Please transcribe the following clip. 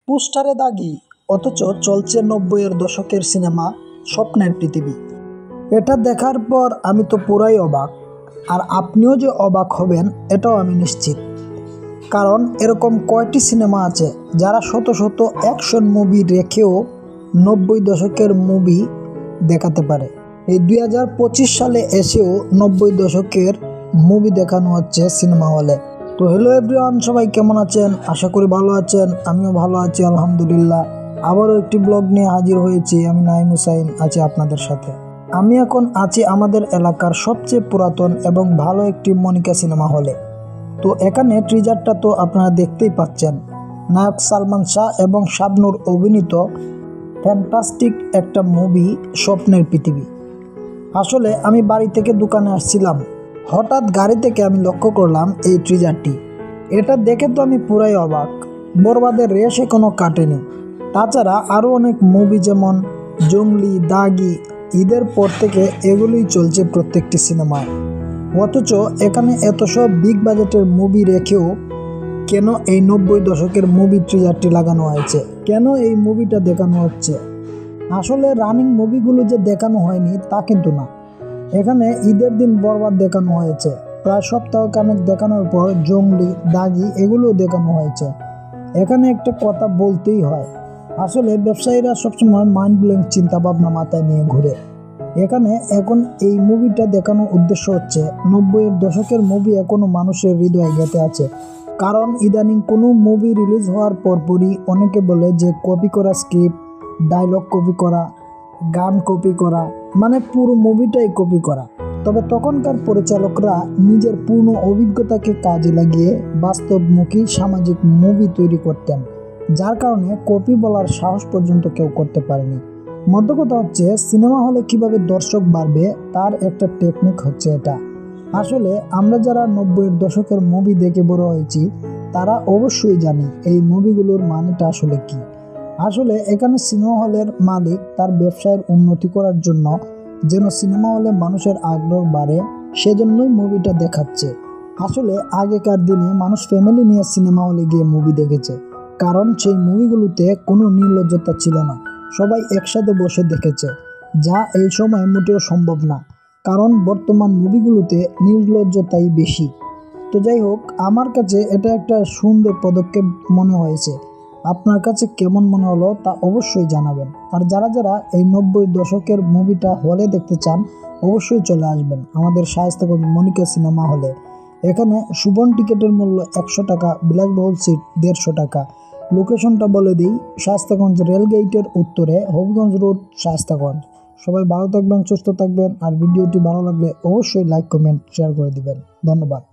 পোস্টারে দাগি অথচ চলছে ৯০-এর দশকের সিনেমা স্বপ্নের পৃথিবী। এটা দেখার পর আমি তো পুরাই অবাক, আর আপনিও যে অবাক হবেন এটাও আমি নিশ্চিত। কারণ এরকম কয়টি সিনেমা আছে যারা শত শত অ্যাকশন মুভি রেখেও ৯০ দশকের মুভি দেখাতে পারে। এই ২০২৫ সালে এসেও ৯০ দশকের মুভি দেখানো হচ্ছে সিনেমা হলে। তো হ্যালো এভরিওয়ান, সবাই কেমন আছেন? আশা করি ভালো আছেন। আমিও ভালো আছি আলহামদুলিল্লাহ। আবারও একটি ব্লগ নিয়ে হাজির হয়েছি। আমি নাইম হুসাইন আছি আপনাদের সাথে। আমি এখন আছি আমাদের এলাকার সবচেয়ে পুরাতন এবং ভালো একটি মনিকা সিনেমা হলে। তো এখানে ট্রিজারটা তো আপনারা দেখতেই পাচ্ছেন। নায়ক সালমান শাহ এবং শাবনূর অভিনীত ফ্যান্টাস্টিক একটা মুভি স্বপ্নের পৃথিবী। আসলে আমি বাড়ি থেকে দোকানে আসছিলাম, হঠাৎ গাড়ি থেকে আমি লক্ষ্য করলাম এই ট্রিজারটি। এটা দেখে তো আমি পুরাই অবাক। বরবাদের রেশ এখনও কাটেনি। তাছাড়া আরও অনেক মুভি যেমন জঙ্গলি, দাগি, ঈদের পর থেকে এগুলোই চলছে প্রত্যেকটি সিনেমায়। অথচ এখানে এত সব বিগ বাজেটের মুভি রেখেও কেন এই ৯০ দশকের মুভি ট্রিজারটি লাগানো হয়েছে? কেন এই মুভিটা দেখানো হচ্ছে? আসলে রানিং মুভিগুলো যে দেখানো হয়নি তা কিন্তু না। এখানে ঈদের দিন বরবাদ দেখানো হয়েছে, প্রায় সপ্তাহখানেক দেখানোর পর জঙ্গলি, দাগি এগুলোও দেখানো হয়েছে। এখানে একটা কথা বলতেই হয়, আসলে ব্যবসায়ীরা সবসময় মাইন্ড ব্লোয়িং চিন্তাভাবনা মাথায় নিয়ে ঘুরে। এখন এই মুভিটা দেখানোর উদ্দেশ্য হচ্ছে ৯০-এর দশকের মুভি এখনও মানুষের হৃদয়ে গেঁথে আছে। কারণ ইদানিং কোনো মুভি রিলিজ হওয়ার পরপরই অনেকে বলে যে কপি করা স্ক্রিপ্ট, ডায়লগ কপি করা, গান কপি করা, মানে পুরো মুভিটাই কপি করা। তবে তখনকার পরিচালকরা নিজের পূর্ণ অভিজ্ঞতাকে কাজে লাগিয়ে বাস্তবমুখী সামাজিক মুভি তৈরি করতেন, যার কারণে কপি বলার সাহস পর্যন্ত কেউ করতে পারেনি। মধ্য কথা হচ্ছে সিনেমা হলে কিভাবে দর্শক বাড়বে তার একটা টেকনিক হচ্ছে এটা। আসলে আমরা যারা ৯০-এর দশকের মুভি দেখে বড় হয়েছি তারা অবশ্যই জানি এই মুভিগুলোর মানেটা আসলে কি। আসলে এখানে সিনেমা হলের মালিক তার ব্যবসায়ের উন্নতি করার জন্য, যেন সিনেমা হলে মানুষের আগ্রহ বাড়ে, সেজন্যই মুভিটা দেখাচ্ছে। আসলে আগেকার দিনে মানুষ ফ্যামিলি নিয়ে সিনেমা হলে গিয়ে মুভি দেখেছে, কারণ সেই মুভিগুলোতে কোনো নির্লজ্জতা ছিল না। সবাই একসাথে বসে দেখেছে, যা এই সময় মোটেও সম্ভব না, কারণ বর্তমান মুভিগুলোতে নির্লজ্জতাই বেশি। তো যাই হোক, আমার কাছে এটা একটা সুন্দর পদক্ষেপ মনে হয়েছে। আপনার কাছে কেমন মনে হলো তা অবশ্যই জানাবেন। আর যারা যারা এই ৯০ দশকের মুভিটা হলে দেখতে চান অবশ্যই চলে আসবেন আমাদের শায়েস্তাগঞ্জ মনিকা সিনেমা হলে। এখানে সুবর্ণ টিকিটের মূল্য ১০০ টাকা, বিলাসবহুল সিট ১৫০ টাকা। লোকেশনটা বলে দিই, শায়েস্তাগঞ্জ রেলগেটের উত্তরে, হবিগঞ্জ রোড, শায়েস্তাগঞ্জ। সবাই ভালো থাকবেন, সুস্থ থাকবেন। আর ভিডিওটি ভালো লাগলে অবশ্যই লাইক, কমেন্ট, শেয়ার করে দিবেন। ধন্যবাদ।